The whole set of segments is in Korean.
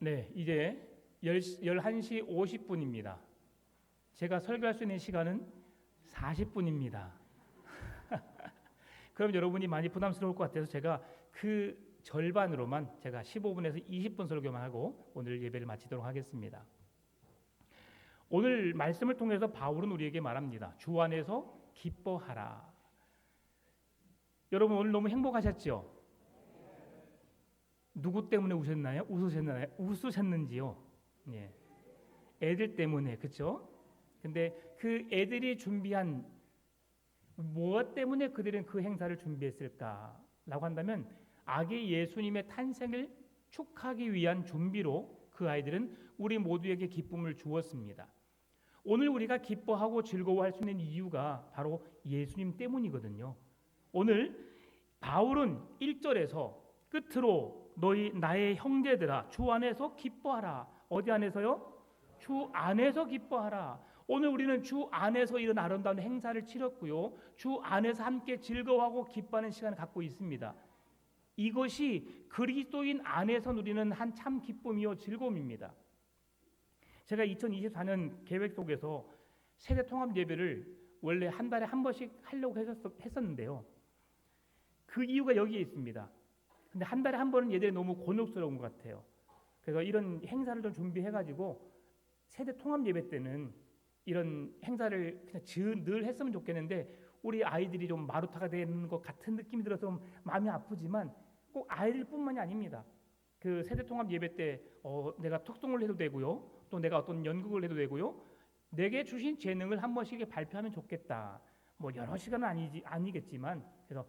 네, 이제 11시 50분입니다. 제가 설교할 수 있는 시간은 40분입니다. 그럼 여러분이 많이 부담스러울 것 같아서 제가 그 절반으로만 제가 15분에서 20분 설교만 하고 오늘 예배를 마치도록 하겠습니다. 오늘 말씀을 통해서 바울은 우리에게 말합니다. 주 안에서 기뻐하라. 여러분 오늘 너무 행복하셨죠? 누구 때문에 우셨나요? 웃으셨는지요? 예. 애들 때문에, 그렇죠? 근데 그 애들이 준비한 무엇 때문에 그들은 그 행사를 준비했을까라고 한다면 아기 예수님의 탄생을 축하하기 위한 준비로 그 아이들은 우리 모두에게 기쁨을 주었습니다. 오늘 우리가 기뻐하고 즐거워할 수 있는 이유가 바로 예수님 때문이거든요. 오늘 바울은 1절에서 끝으로 너희 나의 형제들아 주 안에서 기뻐하라. 어디 안에서요? 주 안에서 기뻐하라. 오늘 우리는 주 안에서 이런 아름다운 행사를 치렀고요. 주 안에서 함께 즐거워하고 기뻐하는 시간을 갖고 있습니다. 이것이 그리스도인 안에서 누리는 한 참 기쁨이요 즐거움입니다. 제가 2024년 계획 속에서 세대 통합 예배를 원래 한 달에 한 번씩 하려고 했었는데요. 그 이유가 여기에 있습니다. 근데 한 달에 한 번은 예전에 너무 곤욕스러운 것 같아요. 그래서 이런 행사를 좀 준비해가지고 세대 통합 예배 때는 이런 행사를 그냥 늘 했으면 좋겠는데 우리 아이들이 좀 마루타가 되는 것 같은 느낌이 들어서 좀 마음이 아프지만 꼭 아이들뿐만이 아닙니다. 그 세대 통합 예배 때 내가 특송을 해도 되고요, 또 내가 어떤 연극을 해도 되고요, 내게 주신 재능을 한 번씩 발표하면 좋겠다. 뭐 여러 시간은 아니겠지만 그래서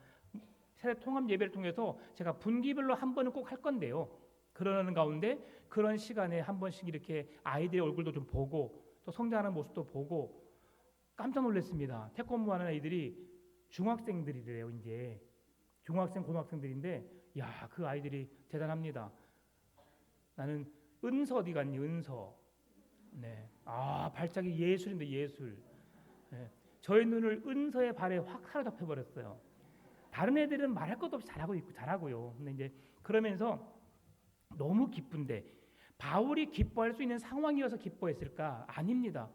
세대 통합 예배를 통해서 제가 분기별로 한 번은 꼭 할 건데요. 그러는 가운데 그런 시간에 한 번씩 이렇게 아이들의 얼굴도 좀 보고 또 성장하는 모습도 보고 깜짝 놀랐습니다. 태권도 하는 아이들이 중학생들이래요. 이제 중학생, 고등학생들인데 야, 그 아이들이 대단합니다. 나는 은서 어디 갔니? 은서. 네. 아, 발작이 예술인데 예술. 네. 저의 눈을 은서의 발에 확 사로잡혀 버렸어요. 다른 애들은 말할 것도 없이 잘하고 있고 잘하고요. 근데 이제 그러면서 너무 기쁜데 바울이 기뻐할 수 있는 상황이어서 기뻐했을까? 아닙니다.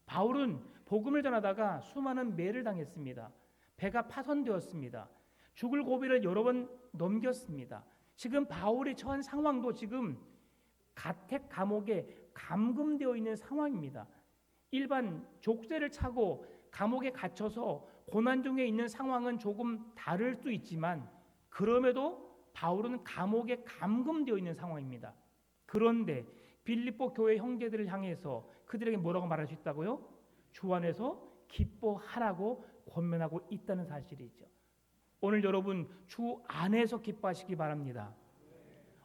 바울은 복음을 전하다가 수많은 매를 당했습니다. 배가 파손되었습니다. 죽을 고비를 여러 번 넘겼습니다. 지금 바울이 처한 상황도 지금 가택 감옥에 감금되어 있는 상황입니다. 일반 족쇄를 차고 감옥에 갇혀서 고난 중에 있는 상황은 조금 다를 수 있지만 그럼에도 바울은 감옥에 감금되어 있는 상황입니다. 그런데 빌립보 교회 형제들을 향해서 그들에게 뭐라고 말할 수 있다고요? 주 안에서 기뻐하라고 권면하고 있다는 사실이죠. 오늘 여러분 주 안에서 기뻐하시기 바랍니다.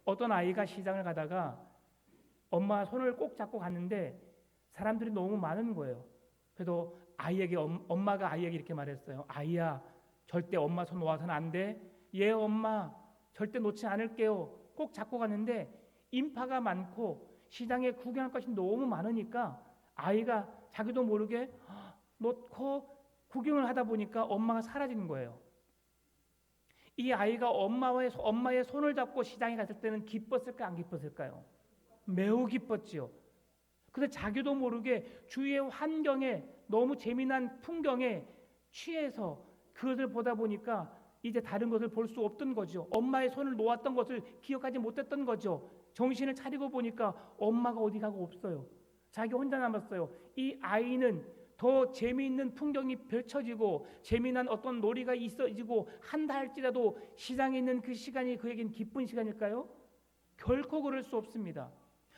어떤 아이가 시장을 가다가 엄마 손을 꼭 잡고 갔는데 사람들이 너무 많은 거예요. 그래도 엄마가 아이에게 이렇게 말했어요. 아이야, 절대 엄마 손 놓아서는 안 돼. 예, 엄마, 절대 놓지 않을게요. 꼭 잡고 갔는데 인파가 많고 시장에 구경할 것이 너무 많으니까 아이가 자기도 모르게 놓고 구경을 하다 보니까 엄마가 사라지는 거예요. 이 아이가 엄마의 손을 잡고 시장에 갔을 때는 기뻤을까 안 기뻤을까요? 매우 기뻤지요. 근데 자기도 모르게 주위의 환경에 너무 재미난 풍경에 취해서 그것을 보다 보니까 이제 다른 것을 볼 수 없던 거죠. 엄마의 손을 놓았던 것을 기억하지 못했던 거죠. 정신을 차리고 보니까 엄마가 어디 가고 없어요. 자기 혼자 남았어요. 이 아이는 더 재미있는 풍경이 펼쳐지고 재미난 어떤 놀이가 있어지고 한다 할지라도 시장에 있는 그 시간이 그에겐 기쁜 시간일까요? 결코 그럴 수 없습니다.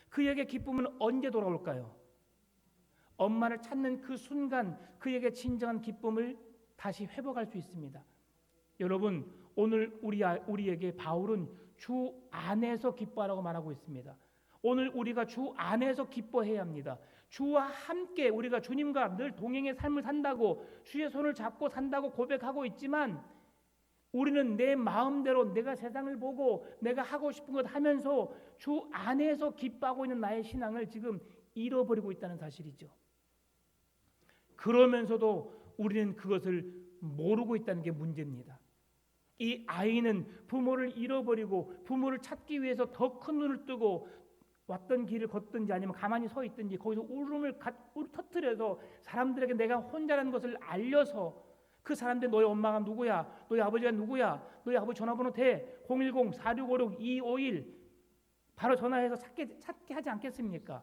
그에게 기쁨은 언제 돌아올까요? 엄마를 찾는 그 순간 그에게 진정한 기쁨을 다시 회복할 수 있습니다. 여러분 오늘 우리에게 바울은 주 안에서 기뻐하라고 말하고 있습니다. 오늘 우리가 주 안에서 기뻐해야 합니다. 주와 함께 우리가 주님과 늘 동행의 삶을 산다고 주의 손을 잡고 산다고 고백하고 있지만 우리는 내 마음대로 내가 세상을 보고 내가 하고 싶은 것 하면서 주 안에서 기뻐하고 있는 나의 신앙을 지금 잃어버리고 있다는 사실이죠. 그러면서도 우리는 그것을 모르고 있다는 게 문제입니다. 이 아이는 부모를 잃어버리고 부모를 찾기 위해서 더 큰 눈을 뜨고 왔던 길을 걷든지 아니면 가만히 서 있든지 거기서 울음을 터뜨려서 사람들에게 내가 혼자라는 것을 알려서 그 사람들 너희 엄마가 누구야? 너희 아버지가 누구야? 너희 아버지 전화번호 대 010-4656-251 바로 전화해서 찾게 하지 않겠습니까?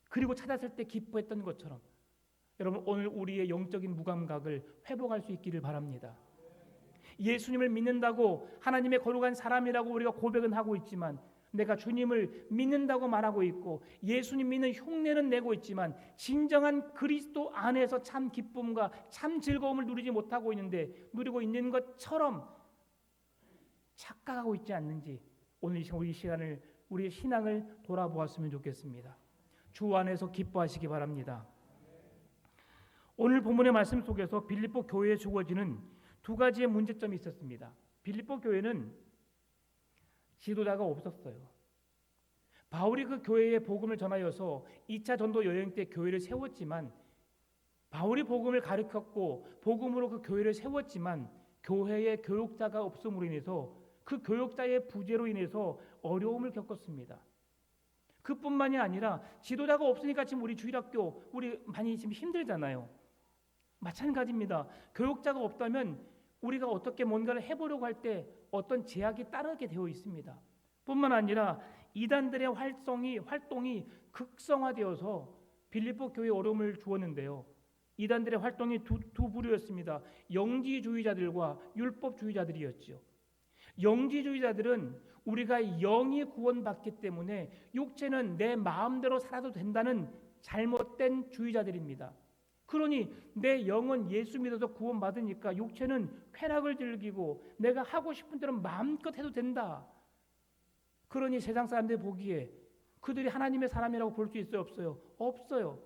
그리고 찾았을 때 기뻐했던 것처럼 여러분 오늘 우리의 영적인 무감각을 회복할 수 있기를 바랍니다. 예수님을 믿는다고 하나님의 거룩한 사람이라고 우리가 고백은 하고 있지만 내가 주님을 믿는다고 말하고 있고 예수님 믿는 흉내는 내고 있지만 진정한 그리스도 안에서 참 기쁨과 참 즐거움을 누리지 못하고 있는데 누리고 있는 것처럼 착각하고 있지 않는지 오늘 우리의 신앙을 돌아보았으면 좋겠습니다. 주 안에서 기뻐하시기 바랍니다. 오늘 본문의 말씀 속에서 빌립보 교회에 주어지는 두 가지의 문제점이 있었습니다. 빌립보 교회는 지도자가 없었어요. 바울이 그 교회에 복음을 전하여서 2차 전도 여행 때 교회를 세웠지만 바울이 복음을 가르쳤고 복음으로 그 교회를 세웠지만 교회에 교육자가 없음으로 인해서 그 교육자의 부재로 인해서 어려움을 겪었습니다. 그뿐만이 아니라 지도자가 없으니까 지금 우리 주일학교 우리 많이 지금 힘들잖아요. 마찬가지입니다. 교육자가 없다면 우리가 어떻게 뭔가를 해보려고 할 때 어떤 제약이 따르게 되어 있습니다. 뿐만 아니라 이단들의 활동이 극성화되어서 빌립보 교회에 어려움을 주었는데요. 이단들의 활동이 두 부류였습니다. 영지주의자들과 율법주의자들이었죠. 영지주의자들은 우리가 영이 구원받기 때문에 육체는 내 마음대로 살아도 된다는 잘못된 주의자들입니다. 그러니 내 영은 예수 믿어서 구원받으니까 육체는 쾌락을 즐기고 내가 하고 싶은 대로 마음껏 해도 된다. 그러니 세상 사람들이 보기에 그들이 하나님의 사람이라고 볼 수 있어요? 없어요? 없어요.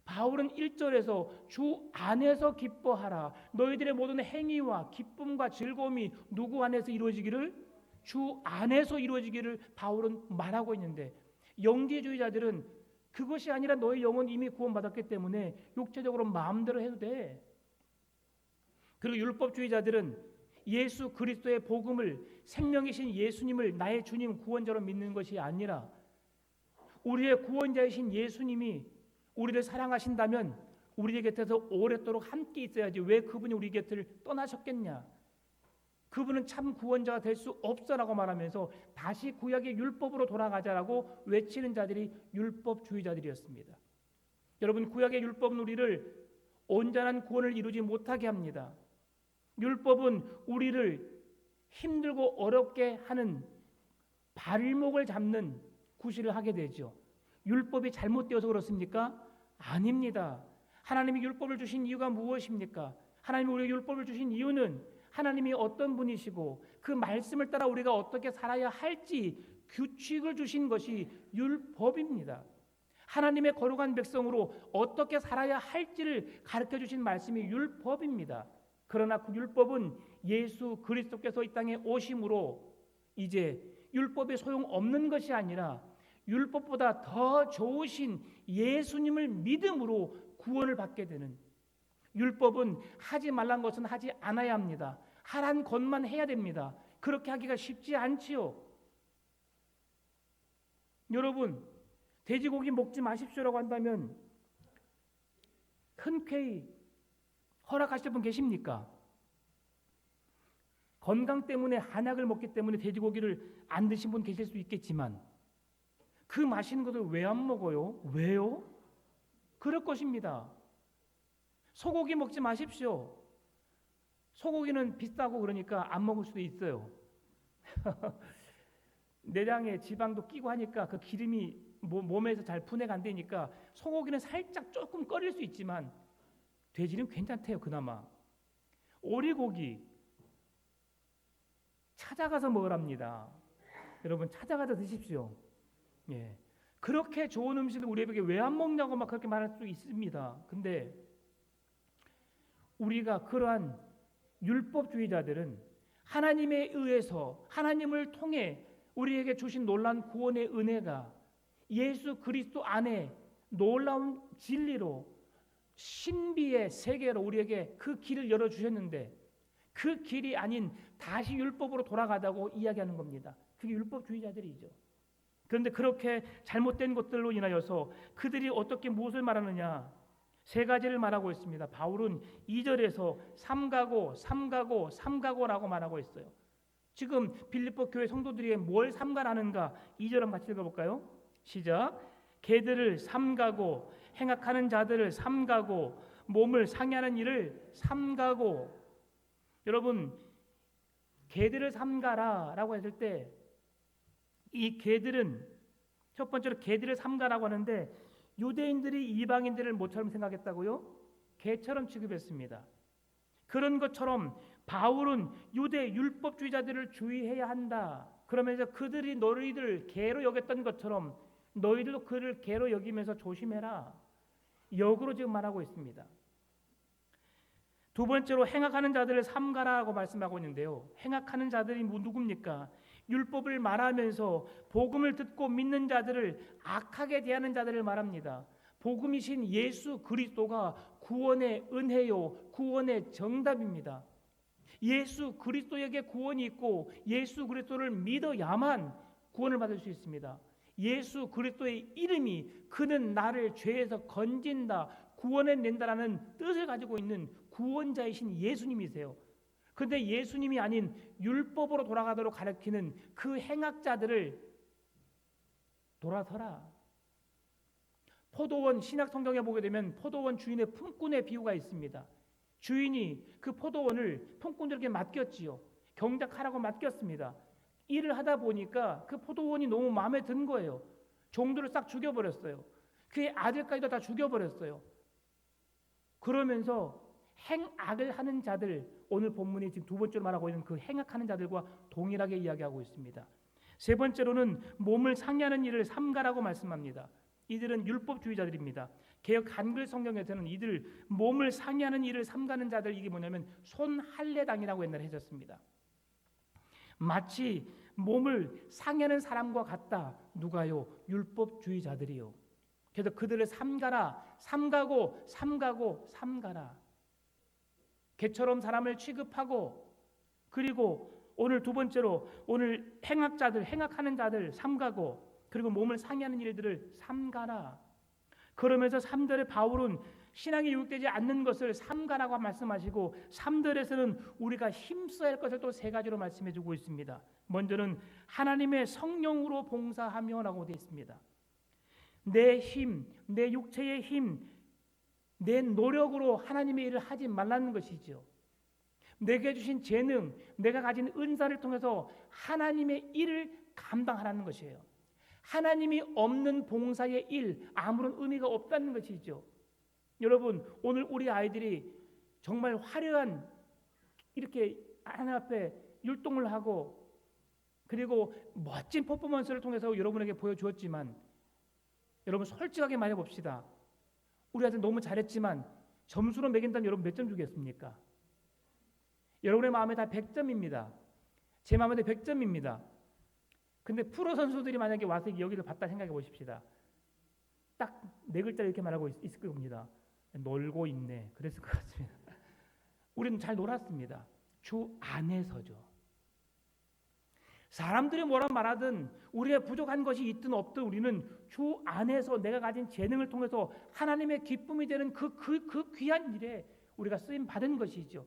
바울은 1절에서 주 안에서 기뻐하라. 너희들의 모든 행위와 기쁨과 즐거움이 누구 안에서 이루어지기를? 주 안에서 이루어지기를 바울은 말하고 있는데 영지주의자들은 그것이 아니라 너희 영은 이미 구원받았기 때문에 육체적으로 마음대로 해도 돼. 그리고 율법주의자들은 예수 그리스도의 복음을 생명이신 예수님을 나의 주님 구원자로 믿는 것이 아니라 우리의 구원자이신 예수님이 우리를 사랑하신다면 우리 곁에서 오랫도록 함께 있어야지 왜 그분이 우리 곁을 떠나셨겠냐. 그분은 참 구원자가 될 수 없어라고 말하면서 다시 구약의 율법으로 돌아가자라고 외치는 자들이 율법주의자들이었습니다. 여러분 구약의 율법은 우리를 온전한 구원을 이루지 못하게 합니다. 율법은 우리를 힘들고 어렵게 하는 발목을 잡는 구실을 하게 되죠. 율법이 잘못되어서 그렇습니까? 아닙니다. 하나님이 율법을 주신 이유가 무엇입니까? 하나님이 우리에게 율법을 주신 이유는 하나님이 어떤 분이시고 그 말씀을 따라 우리가 어떻게 살아야 할지 규칙을 주신 것이 율법입니다. 하나님의 거룩한 백성으로 어떻게 살아야 할지를 가르쳐 주신 말씀이 율법입니다. 그러나 그 율법은 예수 그리스도께서 이 땅에 오심으로 이제 율법이 소용없는 것이 아니라 율법보다 더 좋으신 예수님을 믿음으로 구원을 받게 되는, 율법은 하지 말란 것은 하지 않아야 합니다. 하란 것만 해야 됩니다. 그렇게 하기가 쉽지 않지요. 여러분 돼지고기 먹지 마십시오라고 한다면 흔쾌히 허락하실 분 계십니까? 건강 때문에 한약을 먹기 때문에 돼지고기를 안 드신 분 계실 수 있겠지만 그 맛있는 것을 왜 안 먹어요? 왜요? 그럴 것입니다. 소고기 먹지 마십시오. 소고기는 비싸고 그러니까 안 먹을 수도 있어요. 내장에 지방도 끼고 하니까 그 기름이 몸에서 잘 분해가 안 되니까 소고기는 살짝 조금 꺼릴 수 있지만 돼지는 괜찮대요. 그나마. 오리고기 찾아가서 먹으랍니다. 여러분 찾아가서 드십시오. 예. 그렇게 좋은 음식을 우리에게 왜 안 먹냐고 막 그렇게 말할 수 있습니다. 근데 우리가 그러한 율법주의자들은 하나님에 의해서 하나님을 통해 우리에게 주신 놀라운 구원의 은혜가 예수 그리스도 안에 놀라운 진리로 신비의 세계로 우리에게 그 길을 열어주셨는데 그 길이 아닌 다시 율법으로 돌아가자고 이야기하는 겁니다. 그게 율법주의자들이죠. 그런데 그렇게 잘못된 것들로 인하여서 그들이 어떻게 무엇을 말하느냐? 세 가지를 말하고 있습니다. 바울은 2절에서 삼가고라고 말하고 있어요. 지금 빌립보 교회 성도들이 뭘 삼가라는가? 2절 한번 같이 읽어볼까요? 시작. 개들을 삼가고 행악하는 자들을 삼가고 몸을 상해하는 일을 삼가고. 여러분, 개들을 삼가라라고 했을 때 이 개들은 첫 번째로 개들을 삼가라고 하는데 유대인들이 이방인들을 뭐처럼 생각했다고요? 개처럼 취급했습니다. 그런 것처럼 바울은 유대 율법주의자들을 주의해야 한다. 그러면서 그들이 너희들 개로 여겼던 것처럼 너희들도 그를 개로 여기면서 조심해라. 역으로 지금 말하고 있습니다. 두 번째로 행악하는 자들을 삼가라고 말씀하고 있는데요. 행악하는 자들이 누굽니까? 율법을 말하면서 복음을 듣고 믿는 자들을 악하게 대하는 자들을 말합니다. 복음이신 예수 그리스도가 구원의 은혜요, 구원의 정답입니다. 예수 그리스도에게 구원이 있고 예수 그리스도를 믿어야만 구원을 받을 수 있습니다. 예수 그리스도의 이름이 그는 나를 죄에서 건진다, 구원해낸다라는 뜻을 가지고 있는 구원자이신 예수님이세요. 그런데 예수님이 아닌 율법으로 돌아가도록 가르치는 그 행악자들을 돌아서라. 포도원 신약 성경에 보게 되면 포도원 주인의 품꾼의 비유가 있습니다. 주인이 그 포도원을 품꾼들에게 맡겼지요. 경작하라고 맡겼습니다. 일을 하다 보니까 그 포도원이 너무 마음에 든 거예요. 종들을 싹 죽여버렸어요. 그의 아들까지도 다 죽여버렸어요. 그러면서 행악을 하는 자들, 오늘 본문이 지금 두 번째로 말하고 있는 그 행악하는 자들과 동일하게 이야기하고 있습니다. 세 번째로는 몸을 상해하는 일을 삼가라고 말씀합니다. 이들은 율법주의자들입니다. 개역 한글 성경에서는 이들 몸을 상해하는 일을 삼가는 자들, 이게 뭐냐면 손할례당이라고 옛날에 해졌습니다. 마치 몸을 상해하는 사람과 같다. 누가요? 율법주의자들이요. 그래서 그들을 삼가라, 삼가라. 개처럼 사람을 취급하고, 그리고 오늘 두 번째로 오늘 행악하는 자들 삼가고, 그리고 몸을 상해하는 일들을 삼가라. 그러면서 3절에 바울은 신앙이 유익되지 않는 것을 삼가라고 말씀하시고 3절에서는 우리가 힘써야 할 것을 또 세 가지로 말씀해 주고 있습니다. 먼저는 하나님의 성령으로 봉사하며라고 되어 있습니다. 내 힘, 내 육체의 힘, 내 노력으로 하나님의 일을 하지 말라는 것이죠. 내게 주신 재능, 내가 가진 은사를 통해서 하나님의 일을 감당하라는 것이에요. 하나님이 없는 봉사의 일, 아무런 의미가 없다는 것이죠. 여러분, 오늘 우리 아이들이 정말 화려한 이렇게 하나님 앞에 율동을 하고 그리고 멋진 퍼포먼스를 통해서 여러분에게 보여주었지만, 여러분 솔직하게 말해봅시다. 우리 아들 너무 잘했지만 점수로 매긴다면 여러분 몇 점 주겠습니까? 여러분의 마음에 다 100점입니다. 제 마음에도 100점입니다. 근데 프로 선수들이 만약에 와서 여기를 봤다 생각해 보십시다. 딱 네 글자 이렇게 말하고 있을 겁니다. 놀고 있네. 그랬을 것 같습니다. 우리는 잘 놀았습니다. 주 안에서죠. 사람들이 뭐라 말하든 우리의 부족한 것이 있든 없든 우리는 주 안에서 내가 가진 재능을 통해서 하나님의 기쁨이 되는 그 귀한 일에 우리가 쓰임 받은 것이죠.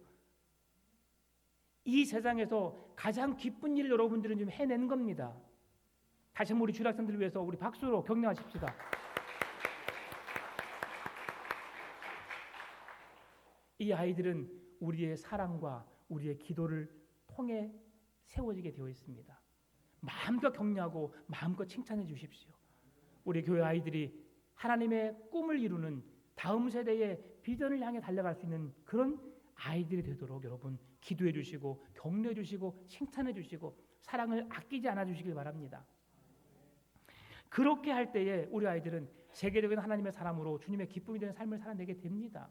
이 세상에서 가장 기쁜 일을 여러분들은 좀 해낸 겁니다. 다시 한번 우리 주일학생들을 위해서 우리 박수로 격려하십시다. 이 아이들은 우리의 사랑과 우리의 기도를 통해 세워지게 되어 있습니다. 마음껏 격려하고 마음껏 칭찬해 주십시오. 우리 교회 아이들이 하나님의 꿈을 이루는 다음 세대의 비전을 향해 달려갈 수 있는 그런 아이들이 되도록 여러분 기도해 주시고 격려해 주시고 칭찬해 주시고 사랑을 아끼지 않아 주시길 바랍니다. 그렇게 할 때에 우리 아이들은 세계적인 하나님의 사람으로 주님의 기쁨이 되는 삶을 살아내게 됩니다.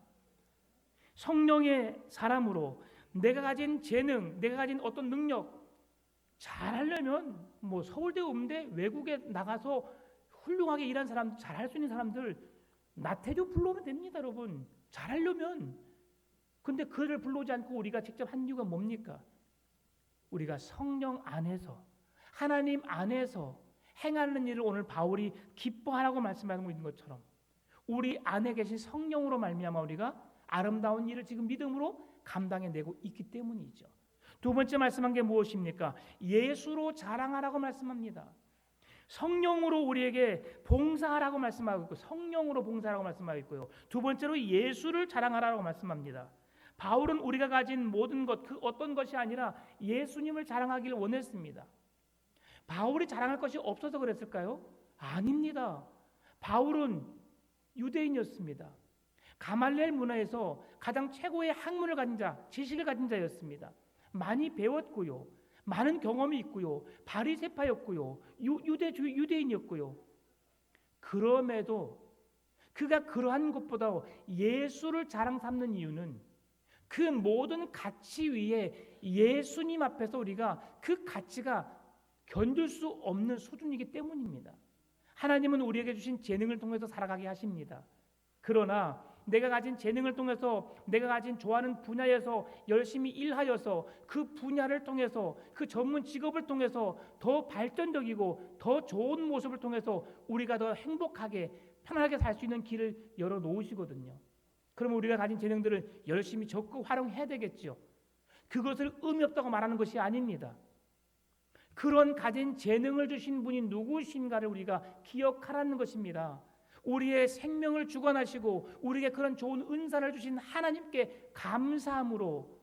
성령의 사람으로 내가 가진 재능, 내가 가진 어떤 능력 잘하려면 뭐 서울대, 음대, 외국에 나가서 훌륭하게 일한 사람, 잘할 수 있는 사람들 나태주 불러오면 됩니다, 여러분. 잘하려면. 근데 그를 불러오지 않고 우리가 직접 한 이유가 뭡니까? 우리가 성령 안에서, 하나님 안에서 행하는 일을 오늘 바울이 기뻐하라고 말씀하고 있는 것처럼 우리 안에 계신 성령으로 말미암아 우리가 아름다운 일을 지금 믿음으로 감당해내고 있기 때문이죠. 두 번째 말씀한 게 무엇입니까? 예수로 자랑하라고 말씀합니다. 성령으로 우리에게 봉사하라고 말씀하고 있고 성령으로 봉사하라고 말씀하고 있고요. 두 번째로 예수를 자랑하라고 말씀합니다. 바울은 우리가 가진 모든 것, 그 어떤 것이 아니라 예수님을 자랑하기를 원했습니다. 바울이 자랑할 것이 없어서 그랬을까요? 아닙니다. 바울은 유대인이었습니다. 가말리엘 문화에서 가장 최고의 학문을 가진 자, 지식을 가진 자였습니다. 많이 배웠고요. 많은 경험이 있고요. 바리새파였고요. 유대인이었고요. 그럼에도 그가 그러한 것보다 예수를 자랑 삼는 이유는 그 모든 가치 위에 예수님 앞에서 우리가 그 가치가 견딜 수 없는 수준이기 때문입니다. 하나님은 우리에게 주신 재능을 통해서 살아가게 하십니다. 그러나 내가 가진 재능을 통해서 내가 가진 좋아하는 분야에서 열심히 일하여서 그 분야를 통해서 그 전문 직업을 통해서 더 발전적이고 더 좋은 모습을 통해서 우리가 더 행복하게 편하게 살 수 있는 길을 열어놓으시거든요. 그러면 우리가 가진 재능들을 열심히 적극 활용해야 되겠죠. 그것을 의미 없다고 말하는 것이 아닙니다. 그런 가진 재능을 주신 분이 누구신가를 우리가 기억하라는 것입니다. 우리의 생명을 주관하시고 우리에게 그런 좋은 은사를 주신 하나님께 감사함으로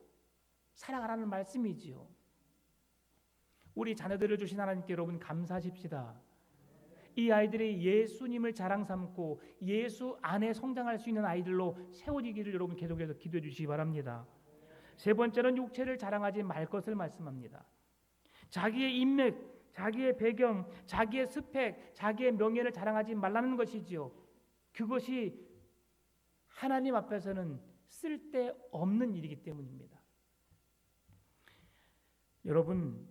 살아가라는 말씀이지요. 우리 자녀들을 주신 하나님께 여러분 감사하십시다. 이 아이들이 예수님을 자랑 삼고 예수 안에 성장할 수 있는 아이들로 세워지기를 여러분 계속해서 기도해 주시기 바랍니다. 세 번째는 육체를 자랑하지 말 것을 말씀합니다. 자기의 인맥, 자기의 배경, 자기의 스펙, 자기의 명예를 자랑하지 말라는 것이지요. 그것이 하나님 앞에서는 쓸데없는 일이기 때문입니다. 여러분,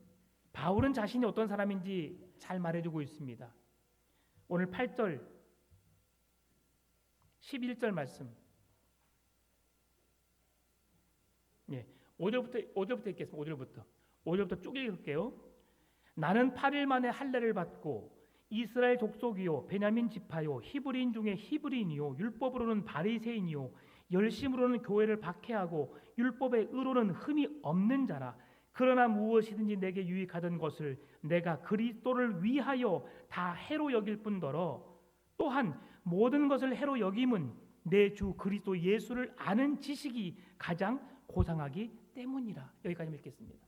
바울은 자신이 어떤 사람인지 잘 말해주고 있습니다. 오늘 8절, 11절 말씀. 5절부터 읽겠습니다. 5절부터 쭉 읽을게요. 나는 8일 만에 할례를 받고 이스라엘 족속이요 베냐민 지파요 히브리인 중에 히브리인이요 율법으로는 바리새인이요 열심으로는 교회를 박해하고 율법의 의로는 흠이 없는 자라. 그러나 무엇이든지 내게 유익하던 것을 내가 그리스도를 위하여 다 해로 여길 뿐더러 또한 모든 것을 해로 여김은 내 주 그리스도 예수를 아는 지식이 가장 고상하기 때문이라. 여기까지 읽겠습니다.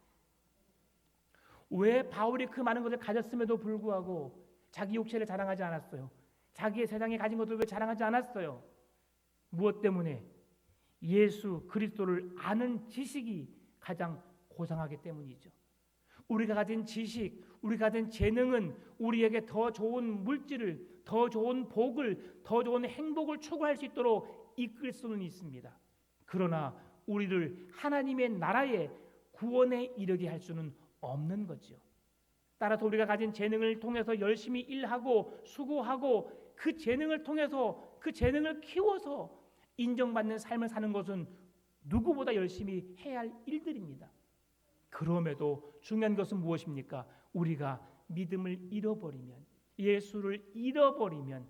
왜 바울이 그 많은 것을 가졌음에도 불구하고 자기 육체를 자랑하지 않았어요? 자기의 세상에 가진 것을 왜 자랑하지 않았어요? 무엇 때문에? 예수 그리스도를 아는 지식이 가장 고상하기 때문이죠. 우리가 가진 지식, 우리가 가진 재능은 우리에게 더 좋은 물질을, 더 좋은 복을, 더 좋은 행복을 추구할 수 있도록 이끌 수는 있습니다. 그러나 우리를 하나님의 나라의 구원에 이르게 할 수는 없는 거죠. 따라서 우리가 가진 재능을 통해서 열심히 일하고 수고하고 그 재능을 통해서 그 재능을 키워서 인정받는 삶을 사는 것은 누구보다 열심히 해야 할 일들입니다. 그럼에도 중요한 것은 무엇입니까? 우리가 믿음을 잃어버리면, 예수를 잃어버리면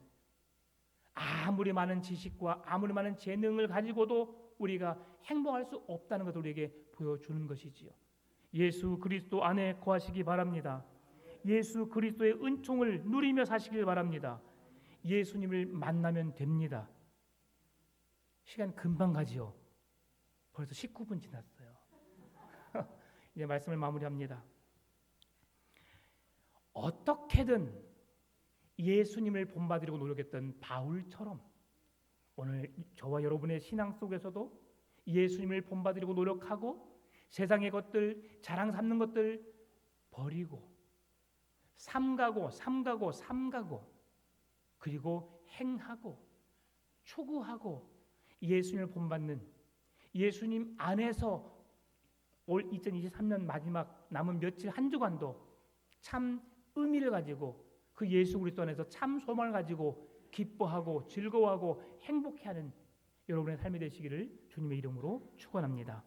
아무리 많은 지식과 아무리 많은 재능을 가지고도 우리가 행복할 수 없다는 것을 우리에게 보여주는 것이지요. 예수 그리스도 안에 거하시기 바랍니다. 예수 그리스도의 은총을 누리며 사시길 바랍니다. 예수님을 만나면 됩니다. 시간 금방 가지요. 벌써 19분 지났어요. 이제 말씀을 마무리합니다. 어떻게든 예수님을 본받으려고 노력했던 바울처럼 오늘 저와 여러분의 신앙 속에서도 예수님을 본받으려고 노력하고 세상의 것들, 자랑 삼는 것들 버리고 삼가고 그리고 행하고 추구하고 예수님을 본받는, 예수님 안에서 올 2023년 마지막 남은 며칠 한 주간도 참 의미를 가지고 그 예수 그리스도 안에서 참 소망을 가지고 기뻐하고 즐거워하고 행복해하는 여러분의 삶이 되시기를 주님의 이름으로 축원합니다.